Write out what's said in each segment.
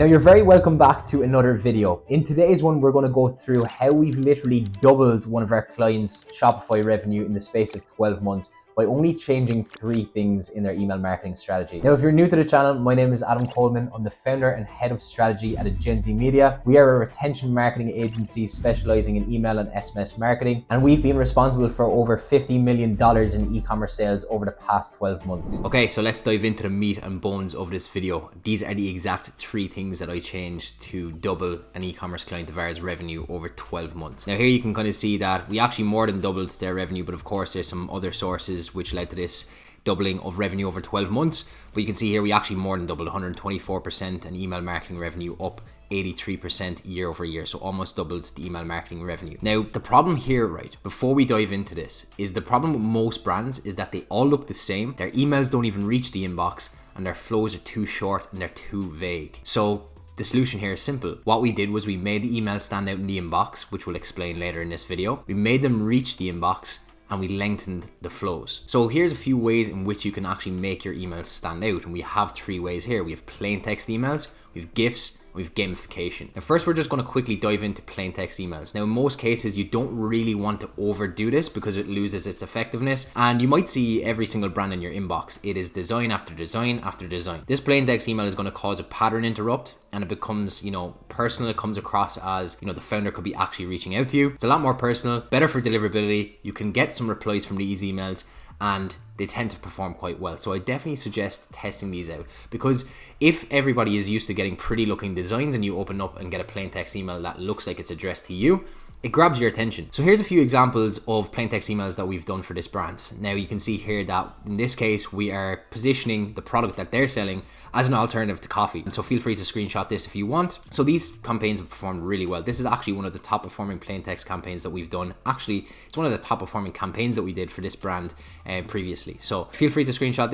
Now you're very welcome back to another video. In today's one, we're going to go through how we've literally doubled one of our clients' Shopify revenue in the space of 12 months by only changing 3 things in their email marketing strategy. Now, if you're new to the channel, my name is Adam Coleman. I'm the founder and head of strategy at Gen Z Media. We are a retention marketing agency specializing in email and SMS marketing, and we've been responsible for over $50 million in e-commerce sales over the past 12 months. Okay, so let's dive into the meat and bones of this video. These are the exact 3 things that I changed to double an e-commerce client of ours revenue over 12 months. Now here you can kind of see that we actually more than doubled their revenue, but of course there's some other sources which led to this doubling of revenue over 12 months. But you can see here we actually more than doubled, 124%, and email marketing revenue up 83% year over year, so almost doubled the email marketing revenue. Now the problem here, right, before we dive into this, is the problem with most brands is that they all look the same. Their emails don't even reach the inbox, and their flows are too short and they're too vague. So the solution here is simple. What we did was we made the emails stand out in the inbox, which we'll explain later in this video. We made them reach the inbox, and we lengthened the flows. So here's a few ways in which you can actually make your emails stand out, and we have 3 ways here. We have plain text emails, we have GIFs, we have gamification. Now first, we're just going to quickly dive into plain text emails. Now in most cases, you don't really want to overdo this because it loses its effectiveness, and you might see every single brand in your inbox. It is design after design after design. This plain text email is going to cause a pattern interrupt, and it becomes, personal. It comes across as, the founder could be actually reaching out to you. It's a lot more personal, better for deliverability. You can get some replies from these emails, and they tend to perform quite well. So I definitely suggest testing these out, because if everybody is used to getting pretty looking designs and you open up and get a plain text email that looks like it's addressed to you, it grabs your attention. So here's a few examples of plain text emails that we've done for this brand. Now you can see here that in this case, we are positioning the product that they're selling as an alternative to coffee. And so feel free to screenshot this if you want. So these campaigns have performed really well. This is actually one of the top performing plain text campaigns that we've done. Actually, it's one of the top performing campaigns that we did for this brand previously. So feel free to screenshot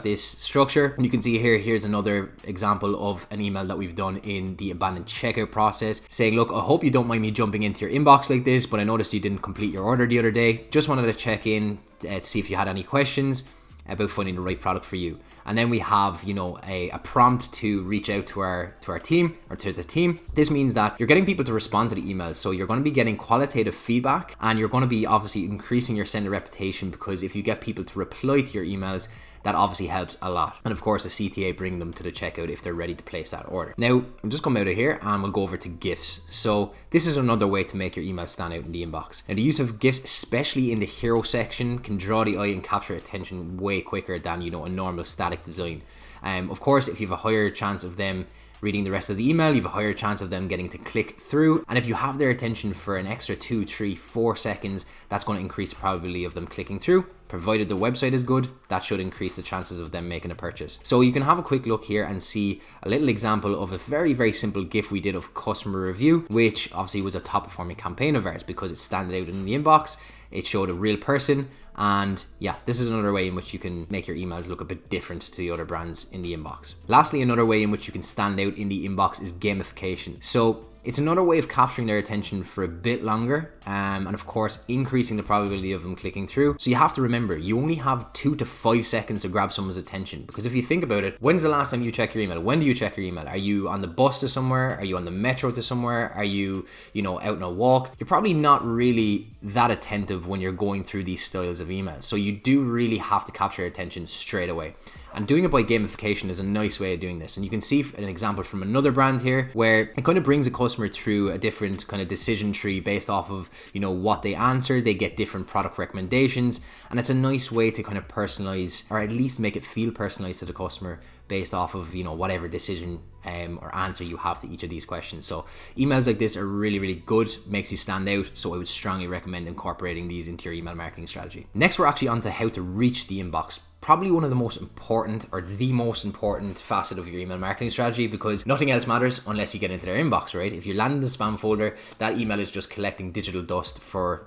this structure. And you can see here, here's another example of an email that we've done in the abandoned checkout process, saying, look, I hope you don't mind me jumping into your inbox like this, but I noticed you didn't complete your order the other day. Just wanted to check in to see if you had any questions about finding the right product for you. And then we have, a prompt to reach out to our team, or to the team. This means that you're getting people to respond to the emails. So you're going to be getting qualitative feedback, and you're going to be obviously increasing your sender reputation, because if you get people to reply to your emails, that obviously helps a lot. And of course, a CTA bring them to the checkout if they're ready to place that order. Now, I'll just come out of here and we'll go over to GIFs. So this is another way to make your emails stand out in the inbox. Now, the use of GIFs, especially in the hero section, can draw the eye and capture attention way quicker than, a normal static design. Of course, if you have a higher chance of them reading the rest of the email, you have a higher chance of them getting to click through. And if you have their attention for an extra 2, 3, 4 seconds, that's going to increase the probability of them clicking through. Provided the website is good, that should increase the chances of them making a purchase. So you can have a quick look here and see a little example of a very, very simple GIF we did of customer review, which obviously was a top performing campaign of ours because it standed out in the inbox. It showed a real person, and yeah, this is another way in which you can make your emails look a bit different to the other brands in the inbox. Lastly, another way in which you can stand out in the inbox is gamification. So it's another way of capturing their attention for a bit longer, and of course increasing the probability of them clicking through. So you have to remember, you only have 2 to 5 seconds to grab someone's attention, because if you think about it, when's the last time you check your email? When do you check your email? Are you on the bus to somewhere? Are you on the metro to somewhere? Are you, out on a walk? You're probably not really that attentive when you're going through these styles of emails. So you do really have to capture your attention straight away. And doing it by gamification is a nice way of doing this. And you can see an example from another brand here where it kind of brings a customer through a different kind of decision tree based off of, what they answer. They get different product recommendations. And it's a nice way to kind of personalize, or at least make it feel personalized to the customer based off of, whatever decision or answer you have to each of these questions. So emails like this are really, really good, makes you stand out. So I would strongly recommend incorporating these into your email marketing strategy. Next, we're actually on to how to reach the inbox. Probably one of the most important, or the most important facet of your email marketing strategy, because nothing else matters unless you get into their inbox, right? If you land in the spam folder, that email is just collecting digital dust for,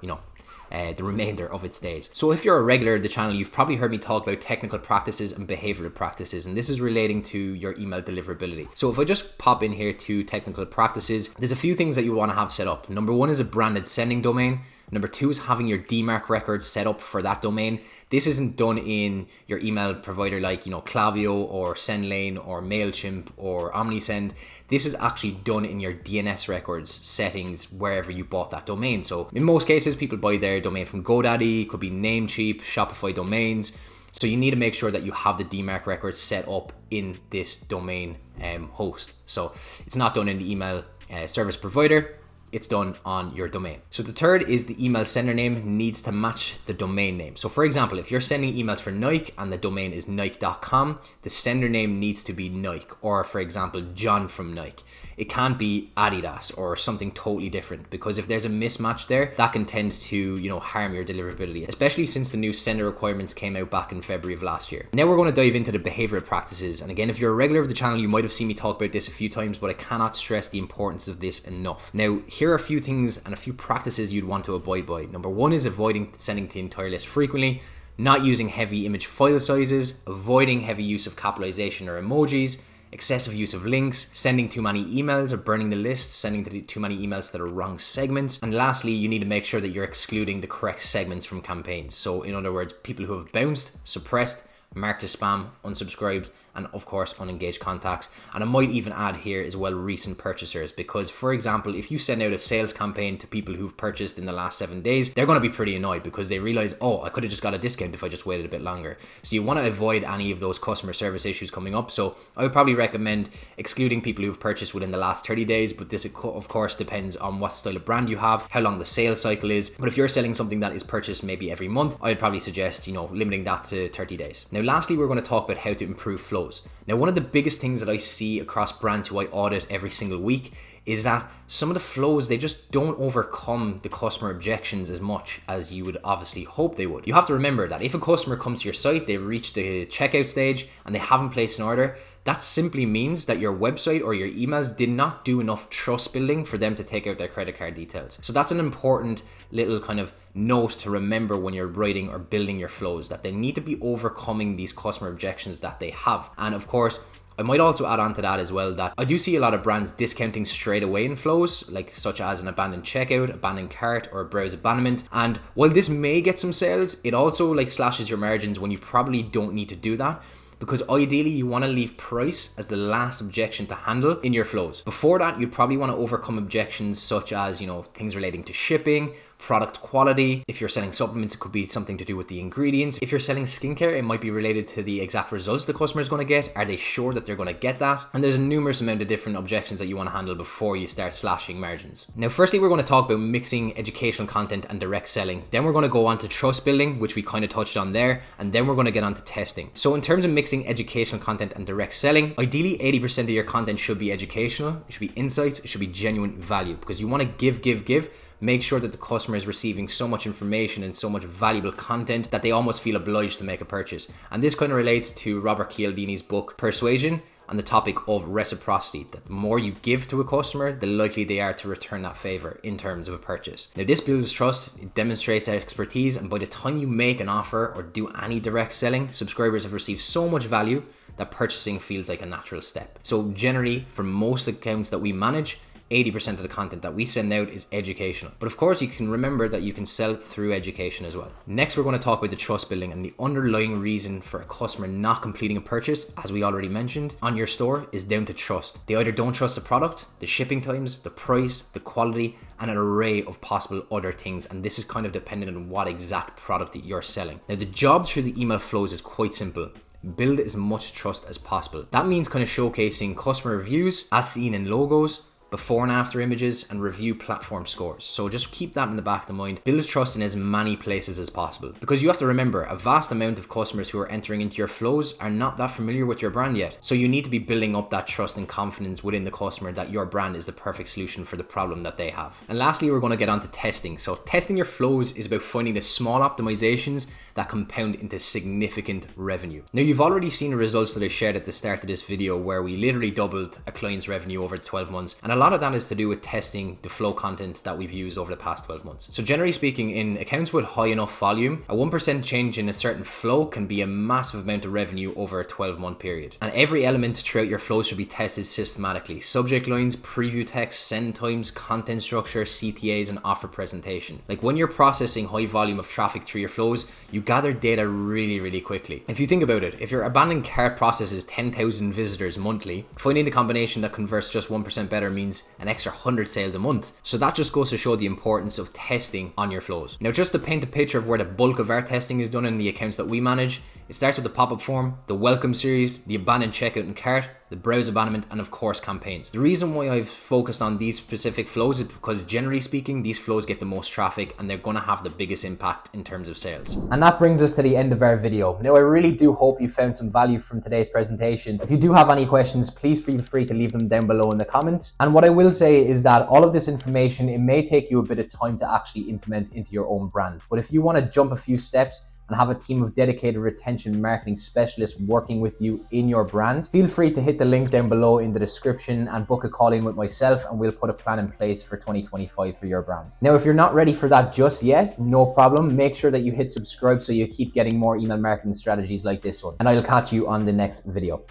the remainder of its days. So if you're a regular of the channel, you've probably heard me talk about technical practices and behavioral practices, and this is relating to your email deliverability. So if I just pop in here to technical practices, there's a few things that you want to have set up. Number 1 is a branded sending domain. Number 2 is having your DMARC records set up for that domain. This isn't done in your email provider like, Klaviyo or SendLane or MailChimp or OmniSend. This is actually done in your DNS records settings wherever you bought that domain. So in most cases, people buy their domain from GoDaddy, could be Namecheap, Shopify domains. So you need to make sure that you have the DMARC records set up in this domain host. So it's not done in the email service provider. It's done on your domain. So the third is the email sender name needs to match the domain name. So for example, if you're sending emails for Nike and the domain is Nike.com, the sender name needs to be Nike, or for example, John from Nike. It can't be Adidas or something totally different, because if there's a mismatch there, that can tend to, harm your deliverability, especially since the new sender requirements came out back in February of last year. Now we're going to dive into the behavioral practices. And again, if you're a regular of the channel, you might have seen me talk about this a few times, but I cannot stress the importance of this enough. Now, here are a few things and a few practices you'd want to abide by. Number 1 is avoiding sending the entire list frequently, not using heavy image file sizes, avoiding heavy use of capitalization or emojis, excessive use of links, sending too many emails or burning the list, sending too many emails to the wrong segments. And lastly, you need to make sure that you're excluding the correct segments from campaigns. So in other words, people who have bounced, suppressed, marked as spam, unsubscribed, and of course unengaged contacts. And I might even add here as well recent purchasers, because for example, if you send out a sales campaign to people who've purchased in the last 7 days, they're going to be pretty annoyed because they realize, oh, I could have just got a discount if I just waited a bit longer. So you want to avoid any of those customer service issues coming up. So I would probably recommend excluding people who've purchased within the last 30 days, but this of course depends on what style of brand you have, how long the sales cycle is. But if you're selling something that is purchased maybe every month, I'd probably suggest, limiting that to 30 days. Now lastly, we're going to talk about how to improve flows. Now, one of the biggest things that I see across brands who I audit every single week is that some of the flows, they just don't overcome the customer objections as much as you would obviously hope they would. You have to remember that if a customer comes to your site, they've reached the checkout stage and they haven't placed an order, that simply means that your website or your emails did not do enough trust building for them to take out their credit card details. So that's an important little kind of note to remember when you're writing or building your flows, that they need to be overcoming these customer objections that they have. And of course, I might also add on to that as well that I do see a lot of brands discounting straight away in flows, like such as an abandoned checkout, abandoned cart, or a browse abandonment. And while this may get some sales, it also slashes your margins when you probably don't need to do that, because ideally you want to leave price as the last objection to handle in your flows. Before that, you'd probably want to overcome objections such as, things relating to shipping, product quality. If you're selling supplements, it could be something to do with the ingredients. If you're selling skincare, it might be related to the exact results the customer is going to get. Are they sure that they're going to get that? And there's a numerous amount of different objections that you want to handle before you start slashing margins. Now, firstly, we're going to talk about mixing educational content and direct selling. Then we're going to go on to trust building, which we kind of touched on there. And then we're going to get on to testing. So in terms of mixing educational content and direct selling, ideally 80% of your content should be educational. It should be insights. It should be genuine value, because you want to give. Make sure that the customer is receiving so much information and so much valuable content that they almost feel obliged to make a purchase. And this kind of relates to Robert Cialdini's book Persuasion on the topic of reciprocity, that the more you give to a customer, the likely they are to return that favor in terms of a purchase. Now, this builds trust, it demonstrates expertise, and by the time you make an offer or do any direct selling, subscribers have received so much value that purchasing feels like a natural step. So generally, for most accounts that we manage, 80% of the content that we send out is educational. But of course, you can remember that you can sell through education as well. Next, we're going to talk about the trust building, and the underlying reason for a customer not completing a purchase, as we already mentioned, on your store is down to trust. They either don't trust the product, the shipping times, the price, the quality, and an array of possible other things. And this is kind of dependent on what exact product that you're selling. Now, the job through the email flows is quite simple. Build as much trust as possible. That means kind of showcasing customer reviews as seen in logos, before and after images, and review platform scores. So just keep that in the back of the mind. Build trust in as many places as possible, because you have to remember a vast amount of customers who are entering into your flows are not that familiar with your brand yet. So you need to be building up that trust and confidence within the customer that your brand is the perfect solution for the problem that they have. And lastly, we're going to get on to testing. So testing your flows is about finding the small optimizations that compound into significant revenue. Now, you've already seen the results that I shared at the start of this video, where we literally doubled a client's revenue over 12 months. And a lot of that is to do with testing the flow content that we've used over the past 12 months. So generally speaking, in accounts with high enough volume, a 1% change in a certain flow can be a massive amount of revenue over a 12-month period. And every element throughout your flows should be tested systematically. Subject lines, preview text, send times, content structure, CTAs, and offer presentation. Like when you're processing high volume of traffic through your flows, you gather data really quickly. If you think about it, if your abandoned cart processes 10,000 visitors monthly, finding the combination that converts just 1% better means an extra 100 sales a month. So that just goes to show the importance of testing on your flows. Now, just to paint a picture of where the bulk of our testing is done in the accounts that we manage, it starts with the pop-up form, the welcome series, the abandoned checkout and cart, the browse abandonment, and of course campaigns. The reason why I've focused on these specific flows is because generally speaking, these flows get the most traffic and they're gonna have the biggest impact in terms of sales. And that brings us to the end of our video. Now, I really do hope you found some value from today's presentation. If you do have any questions, please feel free to leave them down below in the comments. And what I will say is that all of this information, it may take you a bit of time to actually implement into your own brand. But if you want to jump a few steps and have a team of dedicated retention marketing specialists working with you in your brand, feel free to hit the link down below in the description and book a call in with myself, and we'll put a plan in place for 2025 for your brand. Now, if you're not ready for that just yet, no problem. Make sure that you hit subscribe so you keep getting more email marketing strategies like this one. And I'll catch you on the next video.